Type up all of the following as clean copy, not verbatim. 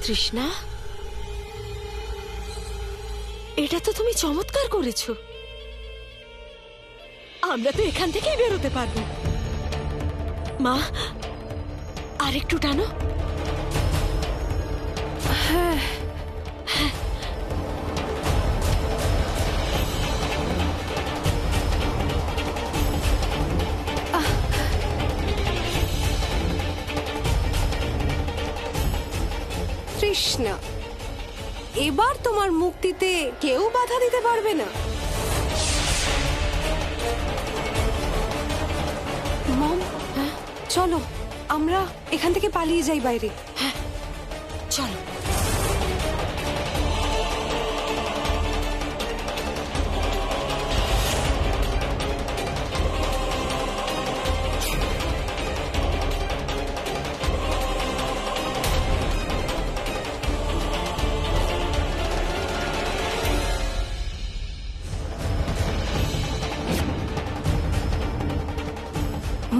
তৃষ্ণা, এটা তো তুমি চমৎকার করেছো। আমরা তো এখান থেকেই বেরোতে পারবো। মা, আর একটু টানো। হ্যাঁ হ্যাঁ। তৃষ্ণা, এবার তোমার মুক্তিতে কেউ বাধা দিতে পারবে না। মম, চলো আমরা এখান থেকে পালিয়ে যাই বাইরে। হ্যাঁ চলো।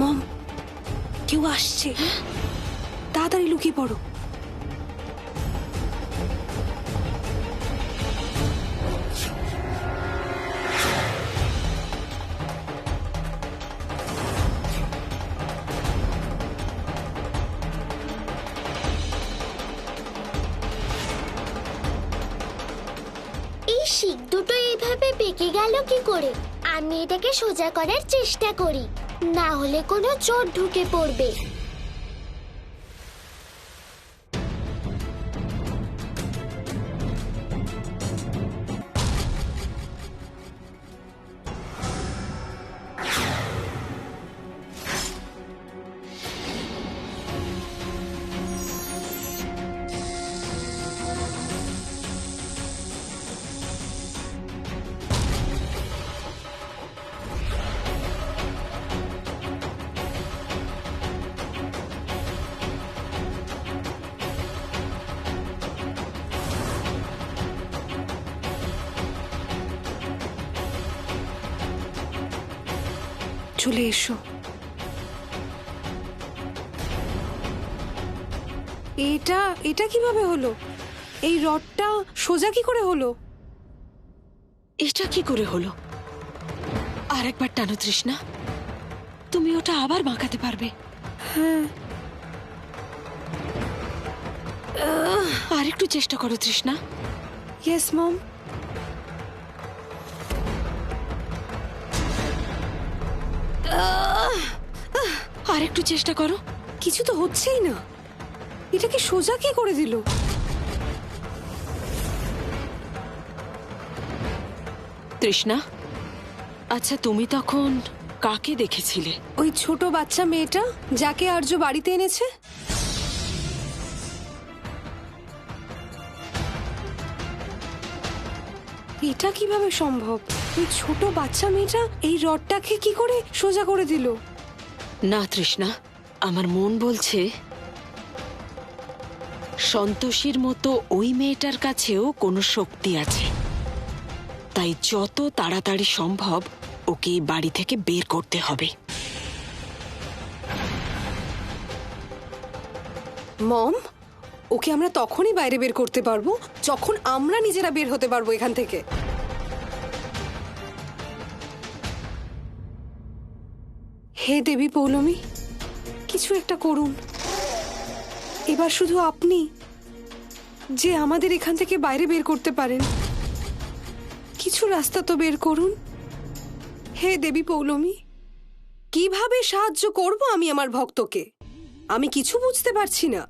মম, কেউ আসছে, তাড়াতাড়ি লুকিয়ে পড়ো। এই শিক দুটো এইভাবে বেঁকে গেল কি করে? আমি এটাকে সোজা করার চেষ্টা করি, না হলে কোনো চোর ঢুকে পড়বে। চলে এসো। এটা এটা কিভাবে হলো? এই রডটা সোজা কি করে হলো? এটা কি করে হলো? আর একবার টানো তৃষ্ণা, তুমি ওটা আবার বাঁকাতে পারবে। হ্যাঁ। আর একটু চেষ্টা করো তৃষ্ণা। Yes mom. আর একটু চেষ্টা করো। কিছু তো হচ্ছেই না। এটাকে সোজা কি করে দিল? তৃষ্ণা, আচ্ছা তুমি তখন কাকে দেখেছিলে? ওই ছোট বাচ্চা মেয়েটা যাকে আর্য বাড়িতে এনেছে। এটা কিভাবে সম্ভব? ওই ছোট বাচ্চা মেয়েটা এই রডটাকে কি করে সোজা করে দিল? না তৃষ্ণা, আমার মন বলছে সন্তোষীর মতো ওই মেয়েটার কাছেও কোনো শক্তি আছে। তাই যত তাড়াতাড়ি সম্ভব ওকে এই বাড়ি থেকে বের করতে হবে। মম, ওকে আমরা তখনই বাইরে বের করতে পারবো যখন আমরা নিজেরা বের হতে পারবো এখান থেকে। হে দেবী পৌলমী, কিছু একটা করুন। এবার শুধু আপনি যে আমাদের এখান থেকে বাইরে বের করতে পারেন, কিছু রাস্তা তো বের করুন। হে দেবী পৌলমী, কিভাবে সাহায্য করব আমি আমার ভক্তকে? আমি কিছু বুঝতে পারছি না।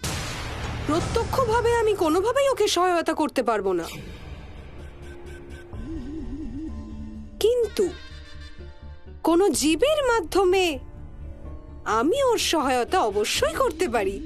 প্রত্যক্ষভাবে আমি কোনোভাবেই ওকে সহায়তা করতে পারবো না, কিন্তু কোনো জীবের মাধ্যমে আমি ওর সহায়তা অবশ্যই করতে পারি।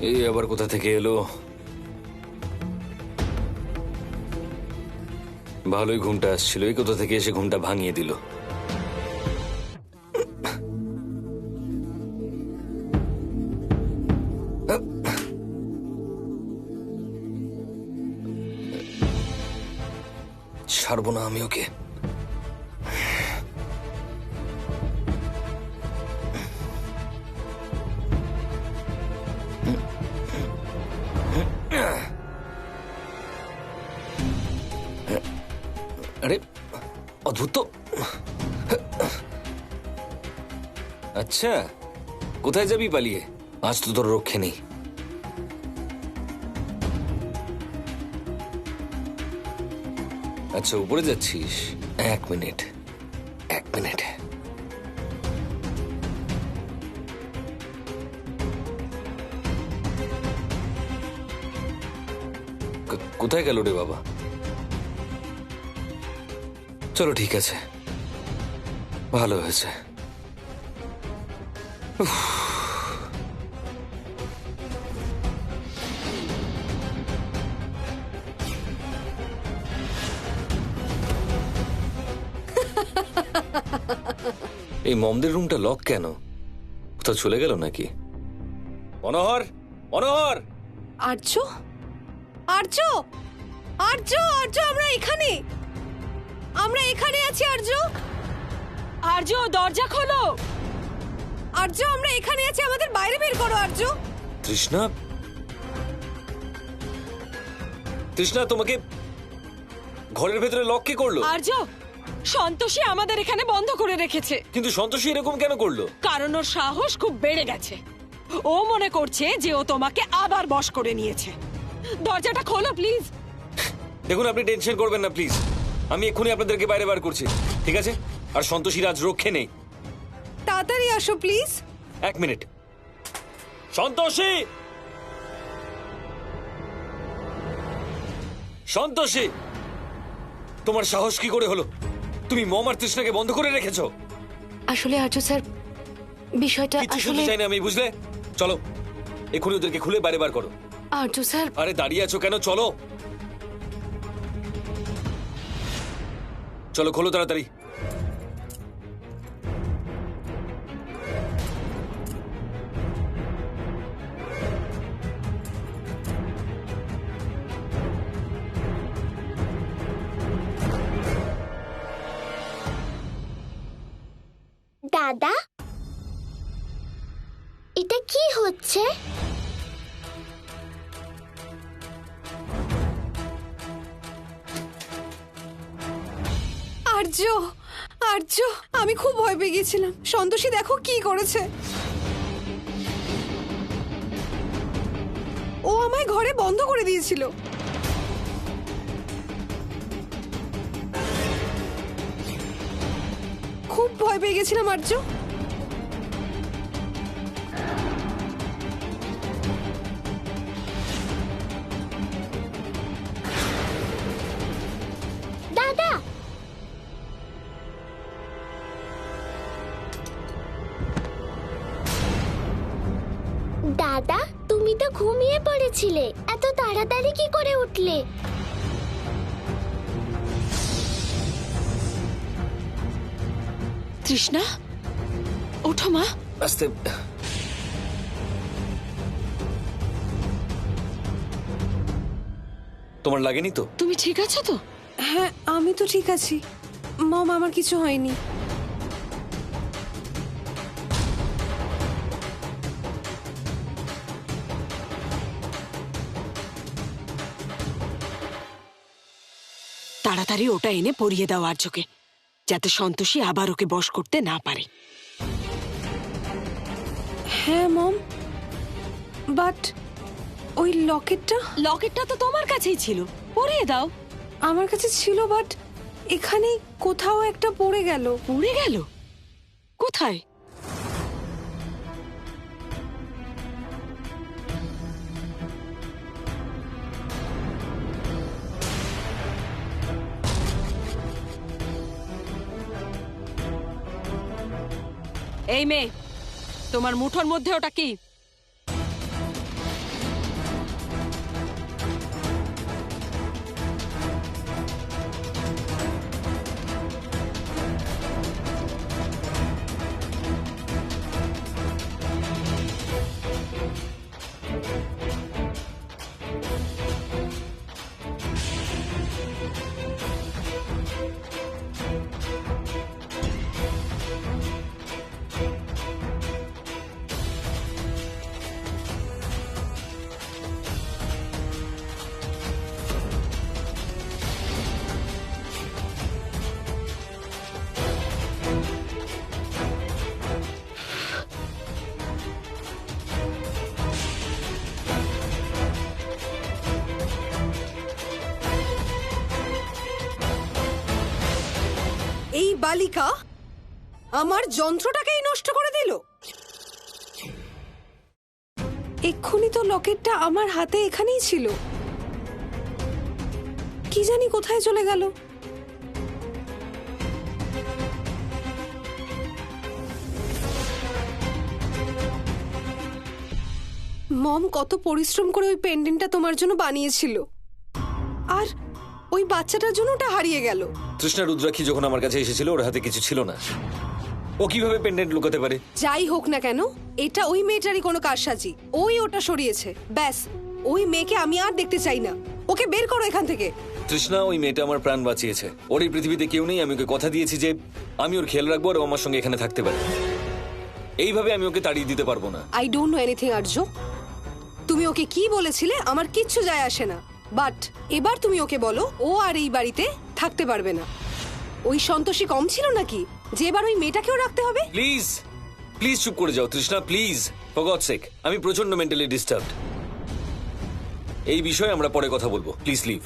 এই আবার কোথা থেকে এলো? ভালোই ঘুমটা আসছিল, এই কোথা থেকে এসে ঘুমটা ভাঙিয়ে দিল। ছাড়বো না আমি ওকে। আরে অদ্ভুত তো। আচ্ছা, কোথায় যাবি পালিয়ে? আজ তো তোর রক্ষে নেই। আচ্ছা, উপরে যাচ্ছিস? 1 মিনিট, 1 মিনিট। কোথায় গেল রে বাবা? চলো ঠিক আছে, ভালো হয়েছে। এই মমদের রুমটা লক কেন? কোথাও চলে গেল নাকি? মনোহর, মনোহর! আর্য, আর্য, আর্য, আর্য, আমরা এখানে, আমরা এখানে আছি আর্য। আর্য, দরজা খোলো। আর্য, আমরা এখানে আছি, আমাদের বাইরে বের করো আর্য। তৃষ্ণা, তৃষ্ণা, তোমাকে ঘরের ভেতরে লক কে করলো? আর্য, সন্তোষী আমাদের এখানে বন্ধ করে রেখেছে। কিন্তু সন্তোষী এরকম কেন করলো? কারণ ওর সাহস খুব বেড়ে গেছে। ও মনে করছে যে ও তোমাকে আবার বশ করে নিয়েছে। দরজাটা খোলো প্লিজ। দেখুন, আপনি টেনশন করবেন না প্লিজ। আমি এক্ষুনি আপনাদেরকে বাইরে বার করছি, ঠিক আছে? আর সন্তোষীর আজ রক্ষে নেই। তাড়াতাড়ি আসো প্লিজ। 1 মিনিট। সন্তোষী, সন্তোষী, তোমার সাহস কি করে হলো? তুমি মম আর তৃষ্ণাকে বন্ধ করে রেখেছো। আসলে আর্য স্যার, বিষয়টা কিছু আসলে শুনতে চাই না আমি, বুঝলে? চলো এক্ষুনি ওদেরকে খুলে বাইরে বার করো। আর্য স্যার, আরে দাঁড়িয়ে আছো কেন? চলো চলো, খোলো তাড়াতাড়ি। দাদা, এটা কি হচ্ছে? আর্য, আর্য, আমি খুব ভয় পেয়ে গেছিলাম। সন্তোষী দেখো কি করেছে। ও আমায় ঘরে বন্ধ করে দিয়েছিল। খুব ভয় পেয়ে গেছিলাম আর্য। দাদা, দাদা, তুমি তো ঘুমিয়ে পড়েছিলে, এত তাড়াতাড়ি কি করে উঠলে? তৃষ্ণা, ওঠো মা। আস্তে। তোমার লাগেনি তো? তুমি ঠিক আছো তো? হ্যাঁ, আমি তো ঠিক আছি মম, আমার কিছু হয়নি। তাড়াতাড়ি ওটা এনে পরিয়ে দাও আর্যকে, যাতে সন্তোষী আবার ওকে বশ করতে না পারে। হ্যাঁ মম, বাট ওই লকেটটা লকেটটা তো তোমার কাছেই ছিল, পরিয়ে দাও। আমার কাছে ছিল, বাট এখানে কোথাও একটা পড়ে গেল। পড়ে গেল? কোথায়? এই মেয়ে, তোমার মুঠোর মধ্যে ওটা কি? বালিকা আমার যন্ত্রটাকেই নষ্ট করে দিল। এক্ষুনি তো লকেটটা আমার হাতে এখানেই ছিল, কি জানি কোথায় চলে গেল। মম কত পরিশ্রম করে ওই পেন্ডেন্টটা তোমার জন্য বানিয়েছিল, আর ওই বাচ্চাটার জন্য ওটা হারিয়ে গেল। তৃষ্ণা রুদ্রাক্ষী যখন আমার কাছে এসেছিল ওর হাতে কিছু ছিল না, ও কিভাবে পেন্ডেন্ট লুকাতে পারে? যাই হোক না কেন, এটা ওই মেয়েটারই কোনো কারসাজি। ওই ওটা সরিয়েছে, ব্যাস। ওই মেয়েকে আমি আর দেখতে চাই না, ওকে বের করো এখান থেকে। তৃষ্ণা, ওই মেয়েটা আমার প্রাণ বাঁচিয়েছে। ওর এই পৃথিবীতে কেউ নেই, আমি ওকে কথা দিয়েছি যে আমি ওর খেয়াল রাখবো আর ও আমার সঙ্গে এখানে থাকতে পারে। এইভাবে আমি ওকে তাড়িয়ে দিতে পারবো না। আই ডোন্ট নো এনিথিং আর্য। তুমি ওকে কি বলেছিলে আমার কিচ্ছু যায় আসে না, বাট এবার তুমি ওকে বলো ও আর এই বাড়িতে থাকতে পারবে না। ওই সন্তোষী কম ছিল নাকি যে এবার ওই মেয়েটাকেও রাখতে হবে? প্লিজ প্লিজ চুপ করে যাও তৃষ্ণা, প্লিজ, ফর গডস সেক। আমি প্রচন্ড মেন্টালি ডিস্টার্বড। এই বিষয়ে আমরা পরে কথা বলবো, প্লিজ লিভ।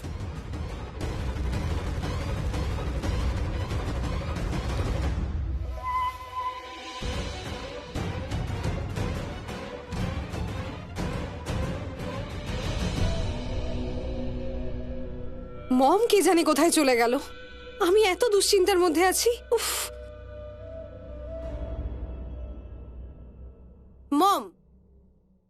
মম কে জানে কোথায় চলে গেল। আমি এত দুশ্চিন্তার মধ্যে আছি। উফ। মম,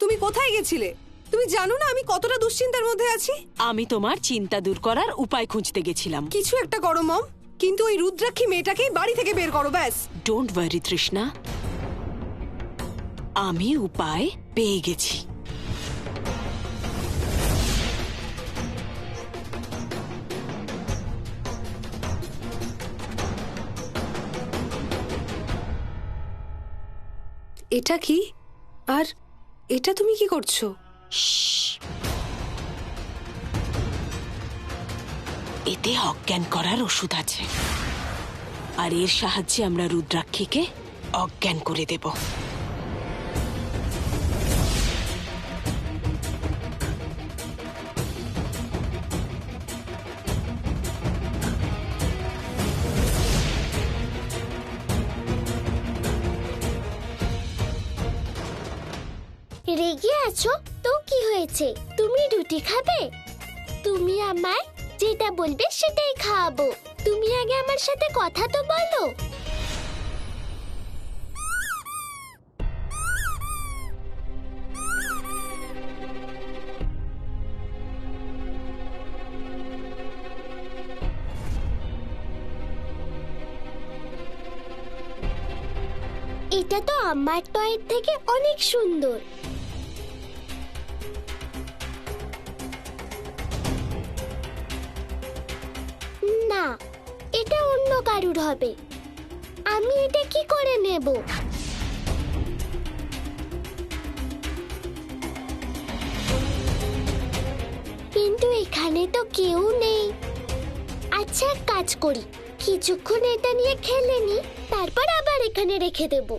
তুমি কোথায় গেছিলে? তুমি জানো না আমি কতটা দুশ্চিন্তার মধ্যে আছি। আমি তোমার চিন্তা দূর করার উপায় খুঁজতে গেছিলাম। কিছু একটা করো মম, কিন্তু ওই রুদ্রাক্ষী মেয়েটাকেই বাড়ি থেকে বের করো, ব্যাস। ডোন্ট ওয়ারি তৃষ্ণা, আমি উপায় পেয়ে গেছি। এটা কি? আর এটা তুমি কি করছো? এতে অজ্ঞান করার ওষুধ আছে, আর এর সাহায্যে আমরা রুদ্রাক্ষীকে অজ্ঞান করে দেব। রেগে আছো তো কি হয়েছে? তুমি রুটি খাবে? তুমি আমায় যেটা বলবে সেটাই খাওয়াবো। তুমি আগে আমার সাথে কথা তো বলো। এটা তো আমার টয়ের থেকে অনেক সুন্দর। না, এটা অন্য কারুর হবে। আমি এটা কি করে নেব? কিন্তু এখানে তো কেউ নেই। আচ্ছা, এক কাজ করি, কিছুক্ষণ এটা নিয়ে খেলে নি, তারপর আবার এখানে রেখে দেব।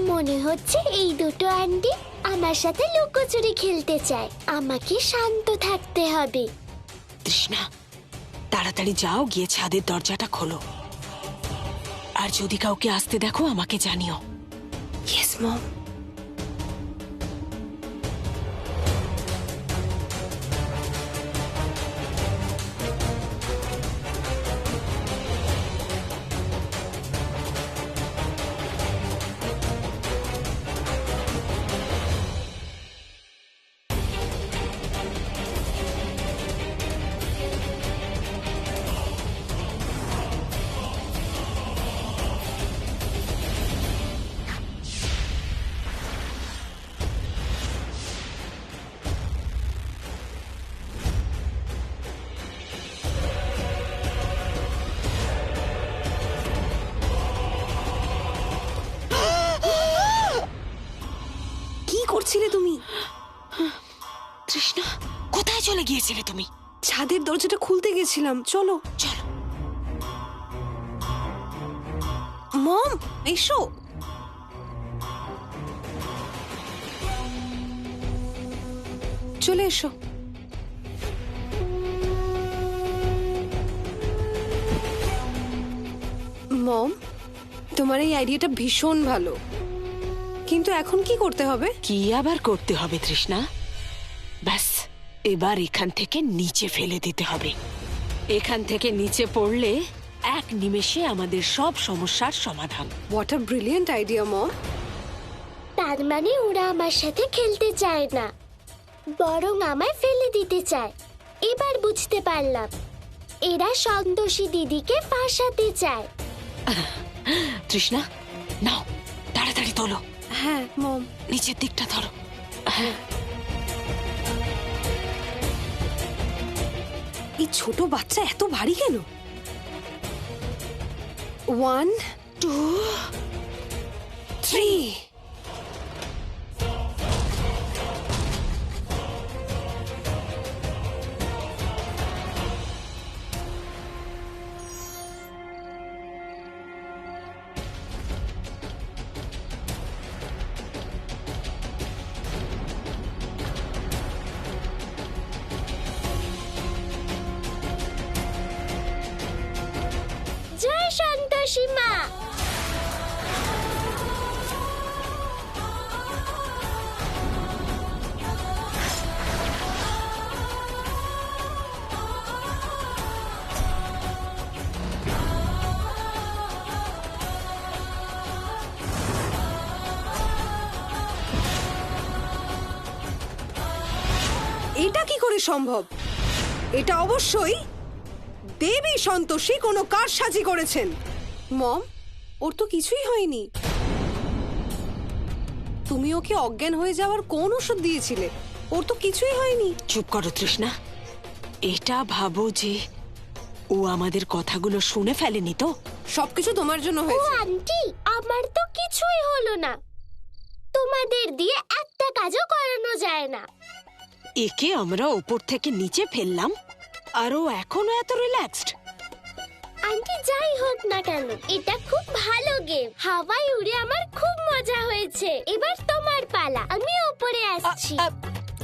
মনে হচ্ছে এই দুটো আন্টি আমার সাথে লুকোচুরি খেলতে চায়। আমাকে শান্ত থাকতে হবে। তৃষ্ণা, তাড়াতাড়ি যাও, গিয়ে ছাদের দরজাটা খোলো, আর যদি কাউকে আসতে দেখো আমাকে জানিও। Yes mom. কোথায় চলে গিয়েছিলে তুমি? ছাদের দরজাটা খুলতে গেছিলাম, চলো। চলো। মম, এসো। চলে এসো। মম, তোমার এই আইডিয়াটা ভীষণ ভালো, কিন্তু এখন কি করতে হবে? কি আবার করতে হবে তৃষ্ণা? ব্যাস, এবার এখান থেকে নিচে ফেলে দিতে হবে। এখান থেকে নিচে পড়লে এক নিমেষে আমাদের সব সমস্যার সমাধান। হোয়াট আ ব্রিলিয়েন্ট আইডিয়া মম। তার মানে ওরা আমার সাথে খেলতে চায় না, বরং আমায় ফেলে দিতে চায়। এবার বুঝতে পারলাম, এরা সন্তোষী দিদিকে ফাঁসাতে চায়। তৃষ্ণা, নাও তাড়াতাড়ি তোলো, হ্যাঁ মম। নিচের দিকটা ধরো। এই ছোট বাচ্চা এত ভারী কেন? 1 2 3। জয় সন্তোষী মা। এটা কি করে সম্ভব? এটা অবশ্যই দেবী সন্তোষী কোনো কারসাজি করেছেন। মম, ওর তো কিছুই হয়নি। তুমি ওকে অজ্ঞান হয়ে যাওয়ার কোন ওষুধ দিয়েছিলে? ওর তো কিছুই হয়নি। চুপ করো তৃষ্ণা, এটা ভাবো যে ও আমাদের কথাগুলো শুনে ফেলেনি তো। সবকিছু তোমার জন্য ও হয়েছে। আন্টি, আমার তো কিছুই হলো না। তোমাদের দিয়ে একটা কাজও করানো যায় না। একে আমরা ওপর থেকে নিচে ফেললাম আর ও এখনো এত রিল্যাক্সড। আন্টি, যাই হোক না কেন, এটা খুব ভালো গেম। হাওয়ায় উড়ে আমার খুব মজা হয়েছে। এবার তোমার পালা, আমি উপরে আসছি।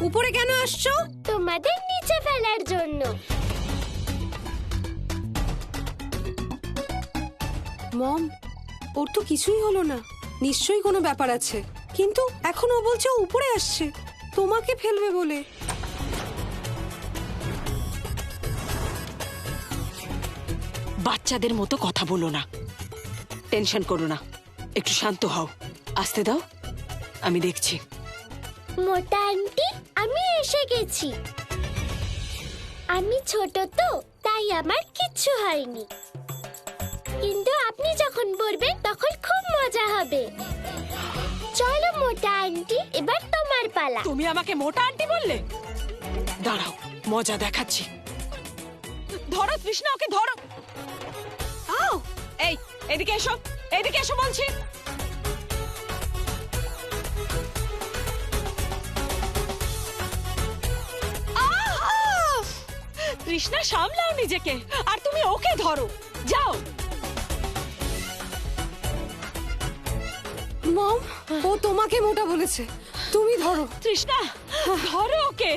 উপরে কেন আসছো? তোমাদের নিচে ফেলার জন্য। মম, ওর তো কিছুই হলো না। নিশ্চয়ই কোনো ব্যাপার আছে, কিন্তু এখন ও বলছে ও উপরে আসছে তোমাকে ফেলবে বলে। বাচ্চাদের মতো কথা বলো না, টেনশন করো না, একটু শান্ত হও, আসতে দাও, আমি দেখছি। মোটা আন্টি, আমি এসে গেছি। আমি ছোট তো, তাই আমার কিচ্ছু হয়নি, কিন্তু আপনি যখন পড়বেন তখন খুব মজা হবে। চলো মোটা আন্টি, এবার তোমার পালা। তুমি আমাকে মোটা আন্টি বললে? দাঁড়াও, মজা দেখাচ্ছি। ধরো তৃষ্ণা, ওকে ধরো। আও, এই এদিকে এসো, এদিকে এসো বলছি। তৃষ্ণা, সামলাও নিজেকে, আর তুমি ওকে ধরো, যাও। মম, ও তোমাকে মোটা বলেছে, তুমি ধরো। তৃষ্ণা, ধরো ওকে।